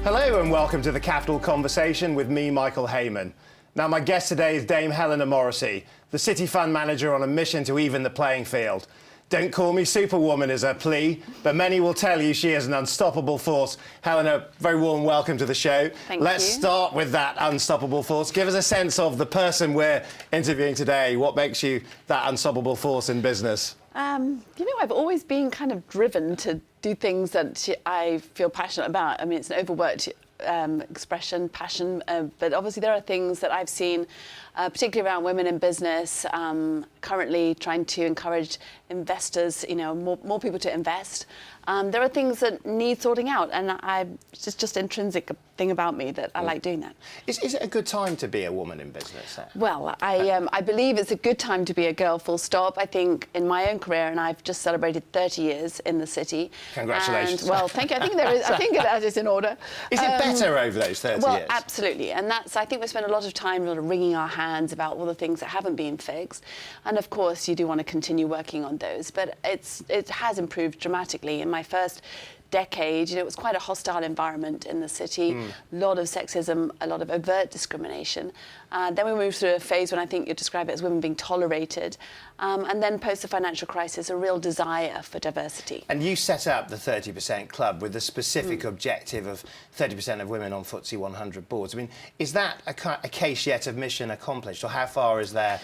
Hello and welcome to the Capital Conversation with me, Michael Hayman. Now, my guest today is Dame Helena Morrissey, the City Fund Manager on a mission to even the playing field. Don't call me Superwoman is her plea, but many will tell you she is an unstoppable force. Helena, very warm welcome to the show. Let's start with that unstoppable force. Give us a sense of the person we're interviewing today. What makes you that unstoppable force in business? I've always been kind of driven to do things that I feel passionate about. I mean, it's an overworked expression, passion, but obviously there are things that I've seen, particularly around women in business, currently trying to encourage investors, more people to invest. There are things that need sorting out, and it's just intrinsic thing about me that I like doing that. Is it a good time to be a woman in business? Well, I believe it's a good time to be a girl, full stop. I think in my own career, and I've just celebrated 30 years in the city. Congratulations. And, well, thank you. I think that is in order. Is it better over those 30 years? Well, absolutely. And I think we spend a lot of time wringing our hands about all the things that haven't been fixed. And of course, you do want to continue working on those. But it has improved dramatically. In my first decade, it was quite a hostile environment in the city, a lot of sexism, a lot of overt discrimination. Then we moved through a phase when I think you describe it as women being tolerated, and then post the financial crisis, a real desire for diversity. And you set up the 30% Club with the specific objective of 30% of women on FTSE 100 boards. I mean, is that a case yet of mission accomplished, or how far is there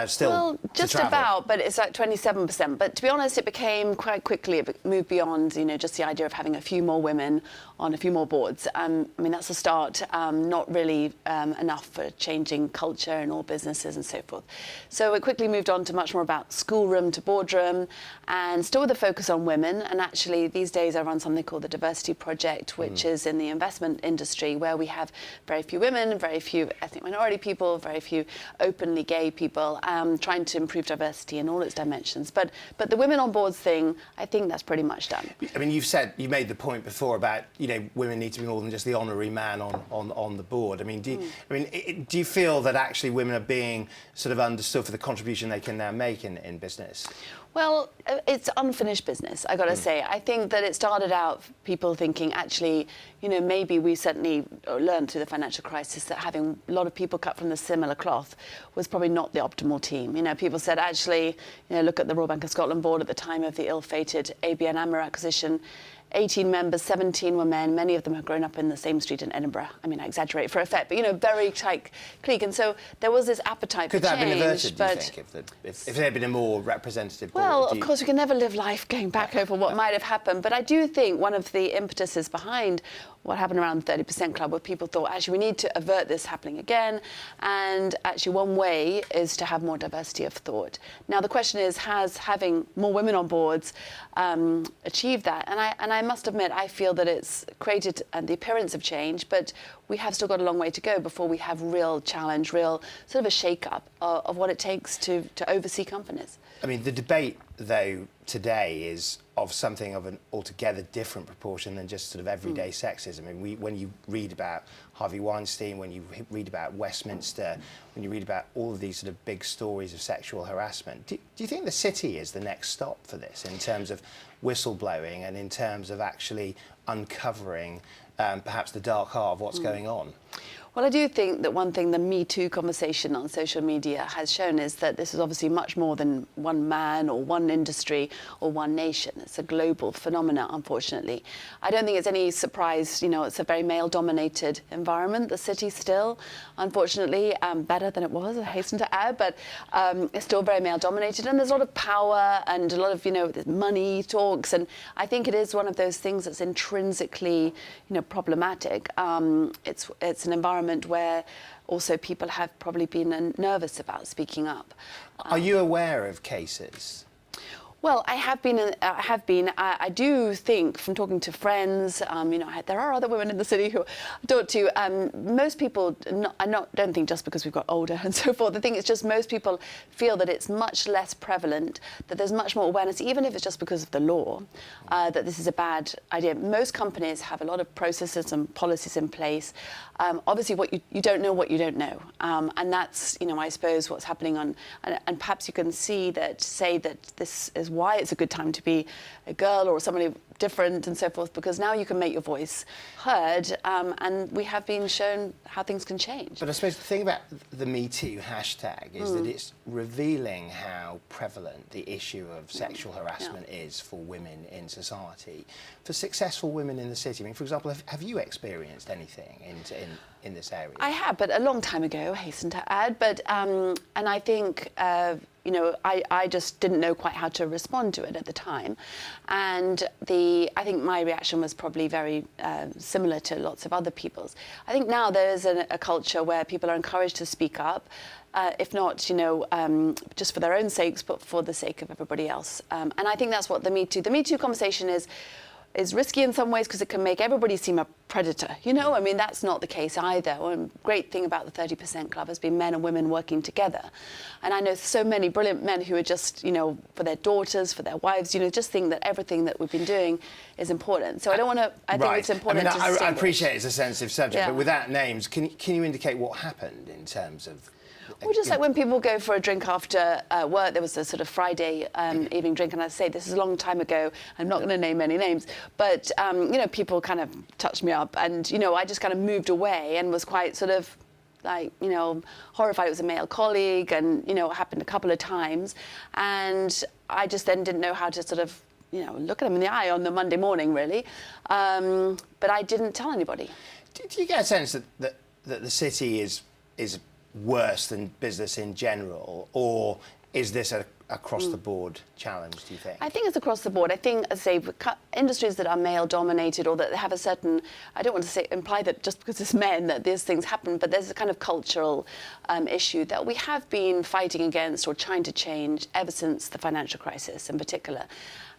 still Well, just to travel? about, but it's like 27%. But to be honest, it became quite quickly, it moved beyond, just the idea of having a few more women on a few more boards. I mean, that's a start, not really enough for changing culture in all businesses and so forth. So it quickly moved on to much more about schoolroom to boardroom, and still with a focus on women. And actually, these days I run something called the Diversity Project, which is in the investment industry, where we have very few women, very few ethnic minority people, very few openly gay people, trying to improve diversity in all its dimensions. But the women on boards thing, I think that's pretty much done. I mean, you made the point before about, women need to be more than just the honorary man on the board. I mean, do you feel that actually women are being sort of understood for the contribution they can now make in business? Well, it's unfinished business, I got to say. I think that it started out people thinking, actually, maybe we certainly learned through the financial crisis that having a lot of people cut from the similar cloth was probably not the optimal team. People said, actually, look at the Royal Bank of Scotland board at the time of the ill-fated ABN AMRO acquisition. 18 members, 17 were men. Many of them had grown up in the same street in Edinburgh. I mean, I exaggerate for effect, but, very tight clique. And so there was this appetite for change. Could that have been averted, do you think, if there had been a more representative board? Well, of course, we can never live life going back over what might have happened. But I do think one of the impetuses behind what happened around the 30% Club, where people thought, actually, we need to avert this happening again. And actually, one way is to have more diversity of thought. Now, the question is, has having more women on boards achieved that? And I must admit, I feel that it's created the appearance of change, but we have still got a long way to go before we have real challenge, real sort of a shake-up of what it takes to oversee companies. I mean, the debate, though, today is of something of an altogether different proportion than just sort of everyday sexism. I mean, when you read about Harvey Weinstein, when you read about Westminster, when you read about all of these sort of big stories of sexual harassment, do you think the city is the next stop for this in terms of whistleblowing and in terms of actually uncovering perhaps the dark heart of what's going on? Well, I do think that one thing the Me Too conversation on social media has shown is that this is obviously much more than one man or one industry or one nation. It's a global phenomenon, unfortunately. I don't think it's any surprise, it's a very male-dominated environment, the city still, unfortunately, better than it was, I hasten to add, but it's still very male-dominated, and there's a lot of power and a lot of, money talks, and I think it is one of those things that's intrinsically, problematic. It's an environment where also people have probably been nervous about speaking up. Are you aware of cases? Well, I have been. I do think, from talking to friends, there are other women in the city who I talk to. Most people, don't think just because we've got older and so forth. I think it's just most people feel that it's much less prevalent, that there's much more awareness, even if it's just because of the law, that this is a bad idea. Most companies have a lot of processes and policies in place. Obviously, you don't know what you don't know, and that's, I suppose, what's happening on. And perhaps you can say that this is realise why it's a good time to be a girl or somebody different and so forth, because now you can make your voice heard, and we have been shown how things can change. But I suppose the thing about the Me Too hashtag is that it's revealing how prevalent the issue of sexual harassment is for women in society, for successful women in the city. I mean, for example, have you experienced anything in this area? I have, but a long time ago, I hasten to add. But and I think you know, I just didn't know quite how to respond to it at the time, and I think my reaction was probably very similar to lots of other people's. I think now there is a culture where people are encouraged to speak up, if not, you know, just for their own sakes, but for the sake of everybody else. And I think that's what the Me Too conversation is risky in some ways because it can make everybody seem a predator. You know, I mean, that's not the case either. One great thing about the 30% Club has been men and women working together. And I know so many brilliant men who are just, you know, for their daughters, for their wives, you know, just think that everything that we've been doing is important. So I don't want to, I think it's important to I appreciate it's a sensitive subject, but without names, can you indicate what happened in terms of... Well, just like when people go for a drink after work, there was a sort of Friday evening drink, and I say this is a long time ago. I'm not going to name any names, but you know, people kind of touched me up, and you know, I just kind of moved away and was quite sort of like, you know, horrified. It was a male colleague, and you know, it happened a couple of times, and I just then didn't know how to sort of, you know, look at him in the eye on the Monday morning, really. But I didn't tell anybody. Do you get a sense that the city is worse than business in general, or is this a across-the-board challenge, do you think? I think it's across the board. I think, as I say, industries that are male-dominated or that have a certain, I don't want to imply that just because it's men that these things happen, but there's a kind of cultural issue that we have been fighting against or trying to change ever since the financial crisis in particular.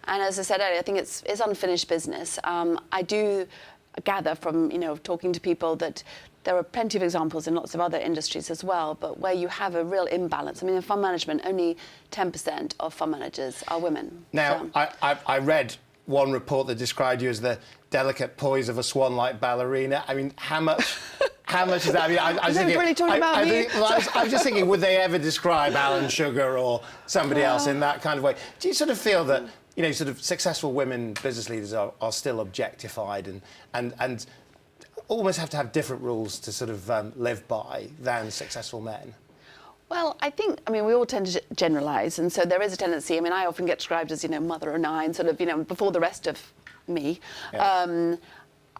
And as I said earlier, I think it's unfinished business. I do gather from, you know, talking to people that there are plenty of examples in lots of other industries as well, but where you have a real imbalance. I mean, in fund management, only 10% of fund managers are women. Now, so. I read one report that described you as the delicate poise of a swan-like ballerina. I mean, how much is that? I mean, I was thinking, really talking about me? I was just thinking, would they ever describe Alan Sugar or somebody else in that kind of way? Do you sort of feel that, you know, sort of successful women business leaders are still objectified and almost have to have different rules to sort of live by than successful men? Well, I think, I mean, we all tend to generalise, and so there is a tendency. I mean, I often get described as, you know, mother of nine, sort of, you know, before the rest of me. Yeah.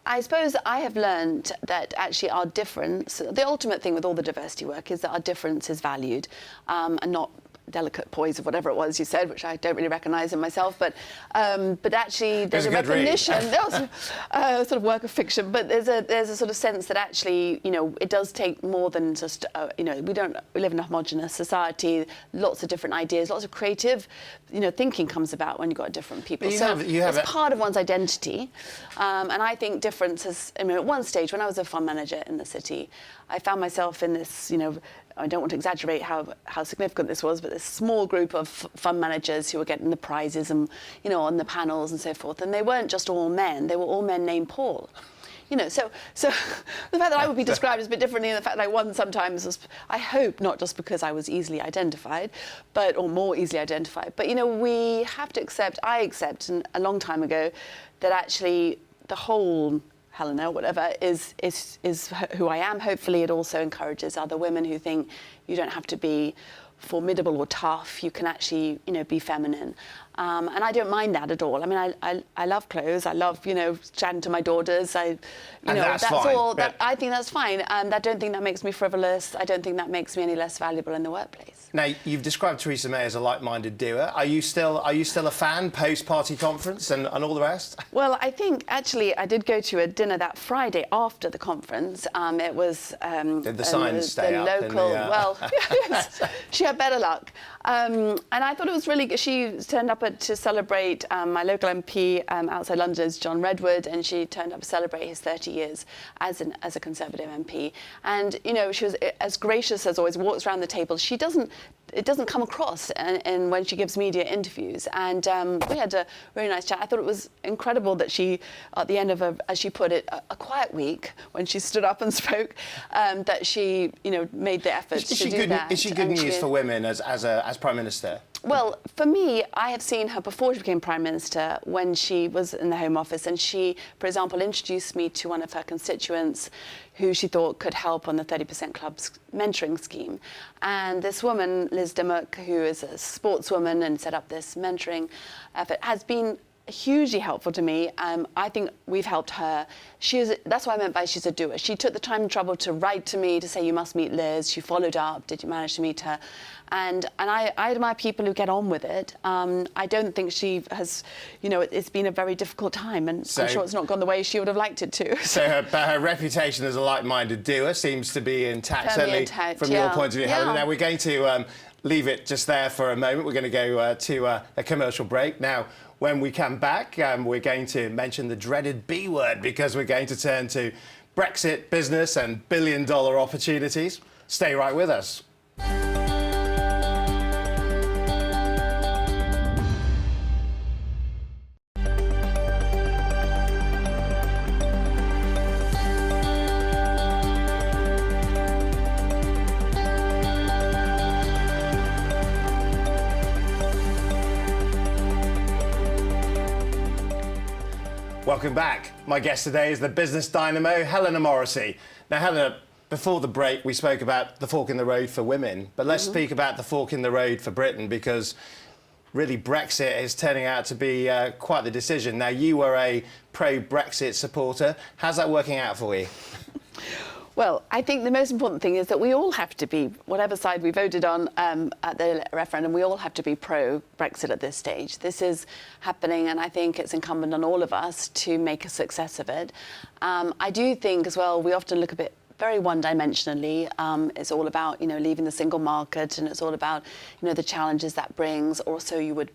I suppose I have learned that actually our difference, the ultimate thing with all the diversity work is that our difference is valued, and not delicate poise of whatever it was you said, which I don't really recognise in myself, but actually there's a recognition. That was a sort of work of fiction, but there's a sort of sense that actually, you know, it does take more than just, you know, we live in a homogenous society, lots of different ideas, lots of creative, you know, thinking comes about when you've got different people. It's part of one's identity, and I think difference is, I mean, at one stage when I was a fund manager in the city, I found myself in this, you know, I don't want to exaggerate how significant this was, but this small group of fund managers who were getting the prizes and, you know, on the panels and so forth. And they weren't just all men, they were all men named Paul. You know, so the fact that I would be described as a bit differently, and the fact that I won sometimes was, I hope, not just because I was easily identified, or more easily identified. But, you know, we have to accept, I accept, a long time ago, that actually the whole Helena, whatever, is who I am. Hopefully it also encourages other women who think you don't have to be formidable or tough. You can actually, you know, be feminine. And I don't mind that at all. I mean, I love clothes. I love, you know, chatting to my daughters. That's fine, all. I think that's fine. And I don't think that makes me frivolous. I don't think that makes me any less valuable in the workplace. Now, you've described Theresa May as a like-minded doer. Are you still a fan post-party conference and all the rest? Well, I think actually I did go to a dinner that Friday after the conference. It was did the signs stay the up? Local. Well, yes, she had better luck. And I thought it was really good. She turned up to celebrate my local MP outside London is John Redwood, and she turned up to celebrate his 30 years as a Conservative MP. And, you know, she was as gracious as always, walks around the table. It doesn't come across and when she gives media interviews. And we had a really nice chat. I thought it was incredible that she, at the end of as she put it, a quiet week, when she stood up and spoke, that she, you know, made the effort to do that. Is she good news for women as Prime Minister? Well, for me, I have seen her before she became Prime Minister when she was in the Home Office, and she, for example, introduced me to one of her constituents who she thought could help on the 30% Club's mentoring scheme. And this woman, Liz Dimmock, who is a sportswoman and set up this mentoring effort, has been hugely helpful to me. I think we've helped her. That's what I meant by she's a doer. She took the time and trouble to write to me to say, you must meet Liz. She followed up. Did you manage to meet her? And I admire people who get on with it. I don't think she has, it's been a very difficult time, and I'm sure it's not gone the way she would have liked it to. So her reputation as a like-minded doer seems to be intact, Firmly certainly intact, from your point of view, Helena. Now, we're going to leave it just there for a moment. We're going to go to a commercial break. Now, when we come back, we're going to mention the dreaded B word, because we're going to turn to Brexit, business and billion-dollar opportunities. Stay right with us. Welcome back. My guest today is the business dynamo, Helena Morrissey. Now, Helena, before the break, we spoke about the fork in the road for women, but let's speak about the fork in the road for Britain, because really Brexit is turning out to be quite the decision. Now, you were a pro-Brexit supporter. How's that working out for you? Well, I think the most important thing is that we all have to be, whatever side we voted on at the referendum, we all have to be pro-Brexit at this stage. This is happening, and I think it's incumbent on all of us to make a success of it. I do think as well, we often look a bit very one-dimensionally. It's all about, leaving the single market, and it's all about, the challenges that brings, or so you would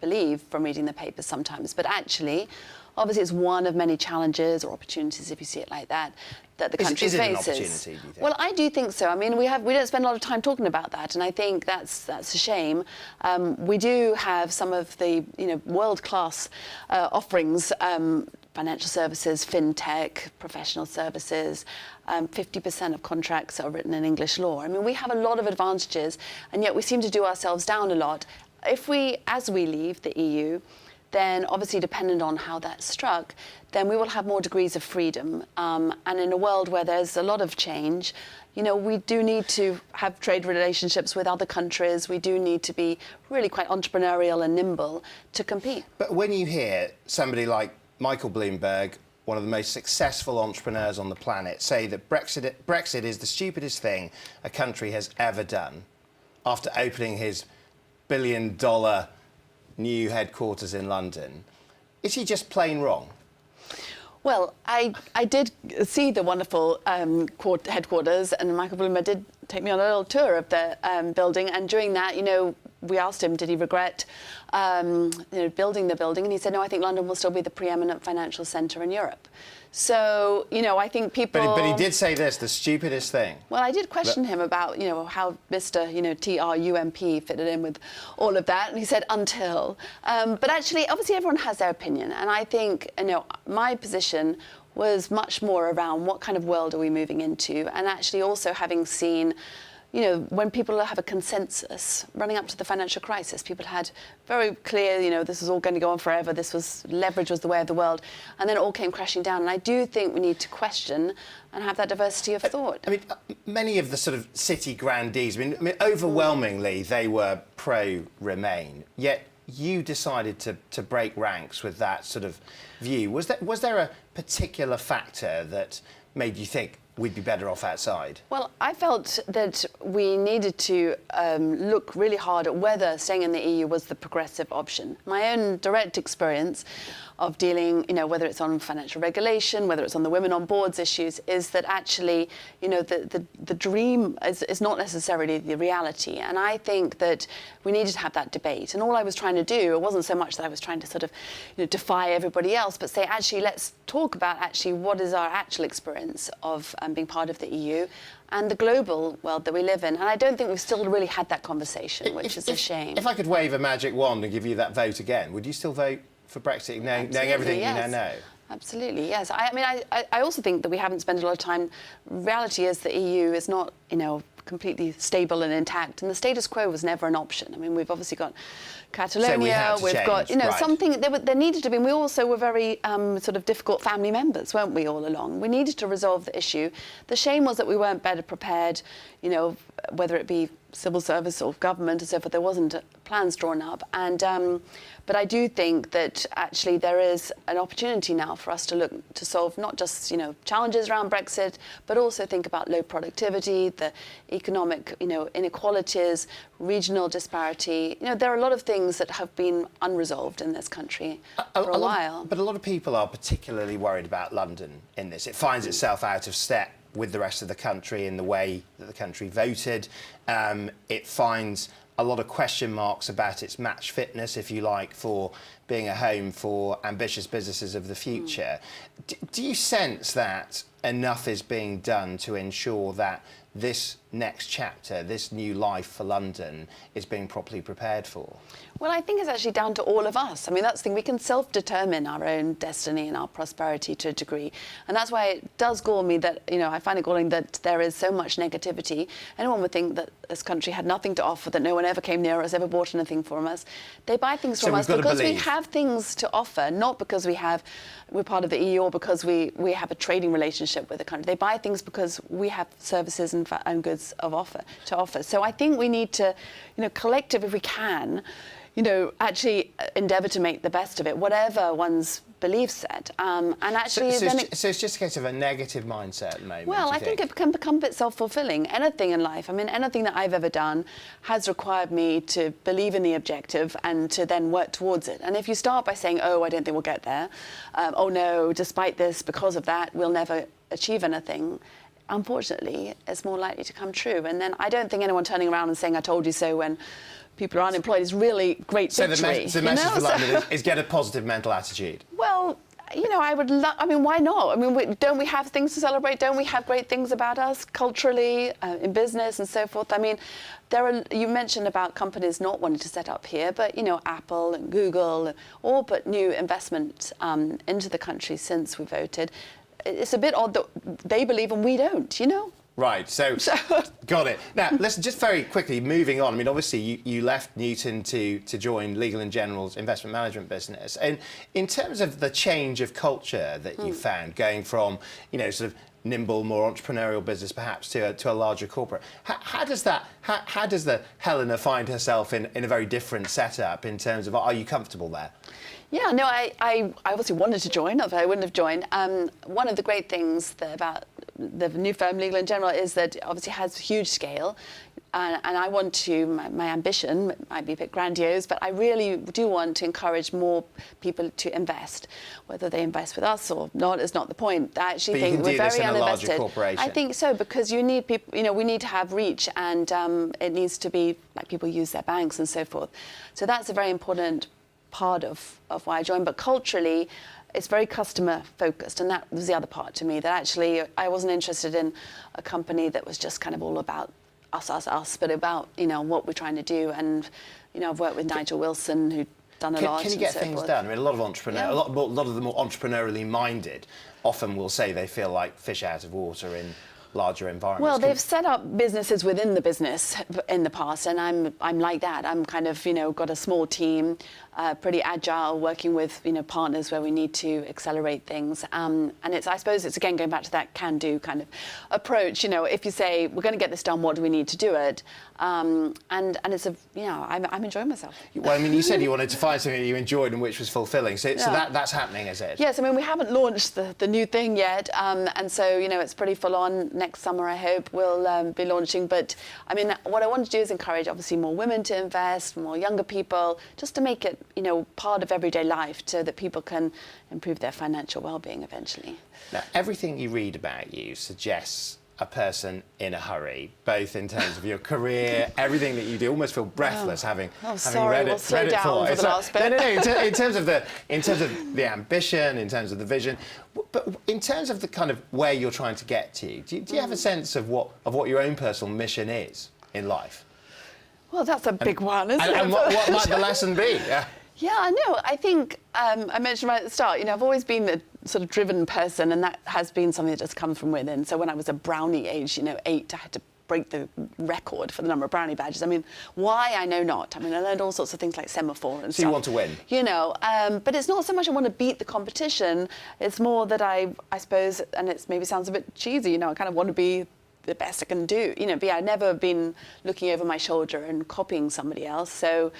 believe from reading the papers sometimes. But actually, obviously, it's one of many challenges or opportunities, if you see it like that, that the country faces. Is it an opportunity, do you think? Well, I do think so. I mean, we don't spend a lot of time talking about that, and I think that's a shame. We do have some of the world-class offerings, financial services, fintech, professional services. 50% of contracts are written in English law. I mean, we have a lot of advantages, and yet we seem to do ourselves down a lot. As we leave the EU, then obviously dependent on how that's struck, then we will have more degrees of freedom. And in a world where there's a lot of change, we do need to have trade relationships with other countries. We do need to be really quite entrepreneurial and nimble to compete. But when you hear somebody like Michael Bloomberg, one of the most successful entrepreneurs on the planet, say that Brexit is the stupidest thing a country has ever done, after opening his billion-dollar new headquarters in London, is he just plain wrong? Well, I did see the wonderful headquarters, and Michael Bloomberg did take me on a little tour of the building, and during that, we asked him, did he regret building the building, and he said, no, I think London will still be the preeminent financial centre in Europe. So, I think people... But he did say this, the stupidest thing. Well, I did question him about, how Mr., Trump fitted in with all of that, and he said, until. But actually, obviously, everyone has their opinion, and I think, my position was much more around what kind of world are we moving into, and actually also having seen, when people have a consensus running up to the financial crisis, people had very clear, this is all going to go on forever, leverage was the way of the world, and then it all came crashing down. And I do think we need to question and have that diversity of thought. I mean, many of the sort of city grandees, overwhelmingly they were pro-Remain, yet you decided to break ranks with that sort of view. Was there a particular factor that made you think we'd be better off outside? Well, I felt that we needed to look really hard at whether staying in the EU was the progressive option. My own direct experience of dealing, whether it's on financial regulation, whether it's on the women on boards issues, is that actually, the dream is not necessarily the reality. And I think that we needed to have that debate. And all I was trying to do, it wasn't so much that I was trying to sort of defy everybody else, but say, actually, let's talk about actually what is our actual experience of being part of the EU and the global world that we live in. And I don't think we've still really had that conversation, which is a shame. If I could wave a magic wand and give you that vote again, would you still vote for Brexit, knowing everything yes. you now know? Absolutely, yes. I mean, I also think that we haven't spent a lot of time. Reality is the EU is not, completely stable and intact, and the status quo was never an option. I mean, we've obviously got Catalonia, we've got, you know, right. something, there needed to be, and we also were very sort of difficult family members, weren't we, all along? We needed to resolve the issue. The shame was that we weren't better prepared, you know, whether it be civil service or government and so forth. There wasn't plans drawn up, and but I do think that actually there is an opportunity now for us to look to solve not just, you know, challenges around Brexit, but also think about low productivity, the economic, you know, inequalities, regional disparity. You know, there are a lot of things that have been unresolved in this country for a while. But a lot of people are particularly worried about London in this. It finds itself out of step with the rest of the country in the way that the country voted. It finds a lot of question marks about its match fitness, if you like, for being a home for ambitious businesses of the future. Do you sense that enough is being done to ensure that this next chapter, this new life for London, is being properly prepared for? Well, I think it's actually down to all of us. I mean, that's the thing. We can self-determine our own destiny and our prosperity to a degree. And that's why it does gall me that, you know, I find it galling that there is so much negativity. Anyone would think that this country had nothing to offer, that no one ever came near us, ever bought anything from us. They buy things from us because we have things to offer, not because we're part of the EU or because we have a trading relationship with the country. They buy things because we have services and goods to offer. So I think we need to, you know, collective, if we can, you know, actually endeavour to make the best of it, whatever one's belief set. And actually, so it's just a case of a negative mindset at the moment. Well, I think it can become a bit self-fulfilling. Anything in life, I mean, anything that I've ever done has required me to believe in the objective and to then work towards it. And if you start by saying, oh, I don't think we'll get there, oh no, despite this, because of that, we'll never achieve anything, unfortunately, it's more likely to come true. And then I don't think anyone turning around and saying, I told you so, when people are unemployed is really great victory. So the message for London is get a positive mental attitude. Well, you know, I mean, why not? I mean, don't we have things to celebrate? Don't we have great things about us culturally, in business and so forth? I mean, you mentioned about companies not wanting to set up here, but, you know, Apple and Google all put new investment into the country since we voted. It's a bit odd that they believe and we don't, you know? Right, so got it. Now, listen, just very quickly, moving on. I mean, obviously, you left Newton to join Legal & General's investment management business. And in terms of the change of culture that you found, going from, you know, sort of nimble, more entrepreneurial business perhaps to a larger corporate, how does the Helena find herself in a very different setup in terms of, are you comfortable there? Yeah, no, I obviously wanted to join, otherwise I wouldn't have joined. One of the great things about the new firm, Legal & General, is that it obviously has huge scale. And I want to, my ambition might be a bit grandiose, but I really do want to encourage more people to invest. Whether they invest with us or not is not the point. I actually think we're very uninvested. I think so, because you need people, you know, we need to have reach, and it needs to be like people use their banks and so forth. So that's a very important part of why I joined. But culturally, it's very customer focused, and that was the other part to me, that actually I wasn't interested in a company that was just kind of all about us, but about, you know, what we're trying to do. And, you know, I've worked with Nigel Wilson, who's done a lot. Can you get things done? I mean, a lot of entrepreneurs, a lot of the more entrepreneurially minded often will say they feel like fish out of water in larger environments. Well, they've set up businesses within the business in the past, and I'm like that. I'm kind of, you know, got a small team, pretty agile, working with, you know, partners where we need to accelerate things. And I suppose it's again going back to that can-do kind of approach. You know, if you say we're going to get this done, what do we need to do it? And it's I'm enjoying myself. Well, I mean, you said you wanted to find something that you enjoyed and which was fulfilling. So that's happening, is it? Yes, I mean, we haven't launched the new thing yet, and so, you know, it's pretty full on. Next summer, I hope we'll be launching. But I mean, what I want to do is encourage, obviously, more women to invest, more younger people, just to make it, you know, part of everyday life, so that people can improve their financial well-being eventually. Now, everything you read about you suggests a person in a hurry, both in terms of your career, everything that you do. Almost feel breathless having read it. We'll slow down for the last bit. No. In terms of the ambition, in terms of the vision, but in terms of the kind of where you're trying to get to, do you have a sense of what your own personal mission is in life? Well, that's a big one, isn't it? And what might the lesson be? Yeah, I know. I think I mentioned right at the start, you know, I've always been a sort of driven person, and that has been something that just comes from within. So when I was a brownie age, you know, 8, I had to break the record for the number of brownie badges. I mean, why, I know not. I mean, I learned all sorts of things like semaphore and stuff. So you want to win? You know, but it's not so much I want to beat the competition. It's more that I suppose, and it maybe sounds a bit cheesy, you know, I kind of want to be the best I can do. You know, but yeah, I've never been looking over my shoulder and copying somebody else. So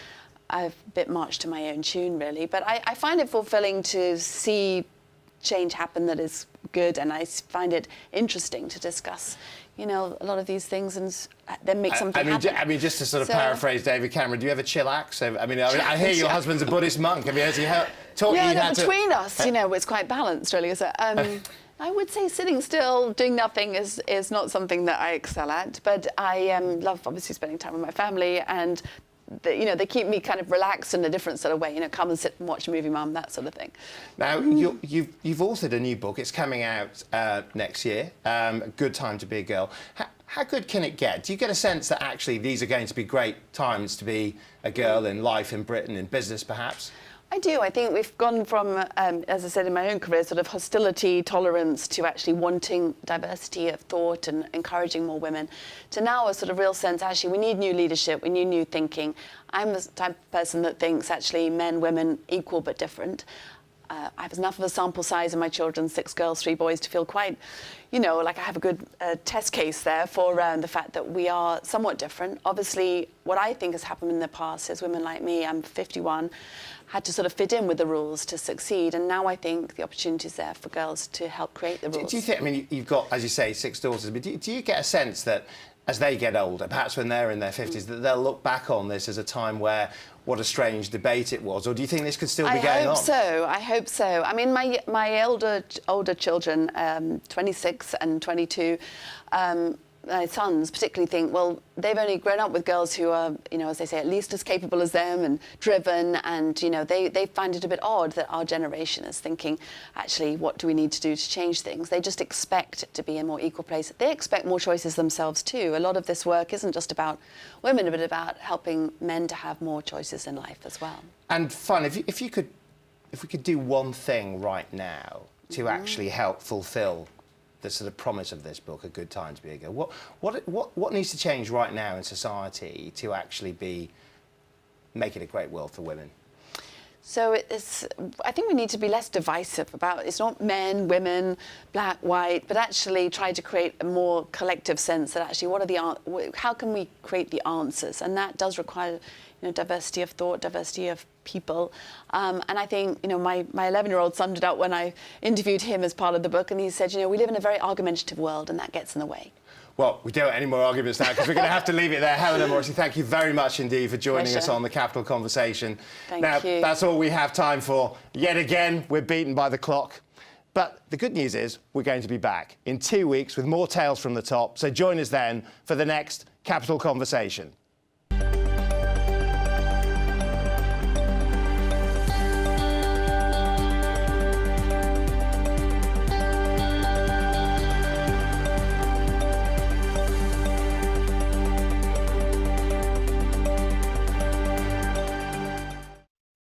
I've a bit marched to my own tune, really. But I find it fulfilling to see change happen that is good, and I find it interesting to discuss, you know, a lot of these things and then make something happen. I mean, just to sort of paraphrase David Cameron, do you ever chillax? I hear your husband's a Buddhist monk. Has he taught you how to... between us, you know, it's quite balanced, really. So, I would say sitting still, doing nothing is not something that I excel at, but I love, obviously, spending time with my family, and you know, they keep me kind of relaxed in a different sort of way. You know, come and sit and watch a movie, Mum, that sort of thing. Now, you've authored a new book. It's coming out next year. A Good Time to Be a Girl. How good can it get? Do you get a sense that actually these are going to be great times to be a girl in life in Britain, in business, perhaps? I do. I think we've gone from, as I said in my own career, sort of hostility, tolerance, to actually wanting diversity of thought and encouraging more women, to now a sort of real sense, actually, we need new leadership, we need new thinking. I'm the type of person that thinks, actually, men, women, equal but different. I have enough of a sample size in my children, 6 girls, 3 boys, to feel quite, you know, like I have a good test case there for the fact that we are somewhat different. Obviously, what I think has happened in the past is women like me, I'm 51, had to sort of fit in with the rules to succeed. And now I think the opportunity is there for girls to help create the rules. Do you think, I mean, you've got, as you say, 6 daughters, but do you get a sense that as they get older, perhaps when they're in their 50s, that they'll look back on this as a time where what a strange debate it was? Or do you think this could still be going on? I hope so. I mean, my older children, 26 and 22, my sons particularly think, well, they've only grown up with girls who are, you know, as they say, at least as capable as them and driven, and, you know, they find it a bit odd that our generation is thinking, actually, what do we need to do to change things? They just expect it to be a more equal place. They expect more choices themselves too. A lot of this work isn't just about women, but about helping men to have more choices in life as well. And fun, if we could do one thing right now to actually help fulfil the sort of promise of this book, A Good Time to Be a Girl, what needs to change right now in society to actually make it a great world for women? So I think we need to be less divisive about, it's not men, women, black, white, but actually try to create a more collective sense that actually how can we create the answers? And that does require, you know, diversity of thought, diversity of people. And I think, you know, my 11-year-old summed it up when I interviewed him as part of the book, and he said, you know, we live in a very argumentative world, and that gets in the way. Well, we don't want any more arguments now, because we're going to have to leave it there. Helena Morrissey, thank you very much indeed for joining us on the Capital Conversation. Thank you. That's all we have time for. Yet again, we're beaten by the clock. But the good news is we're going to be back in 2 weeks with more Tales from the Top. So join us then for the next Capital Conversation.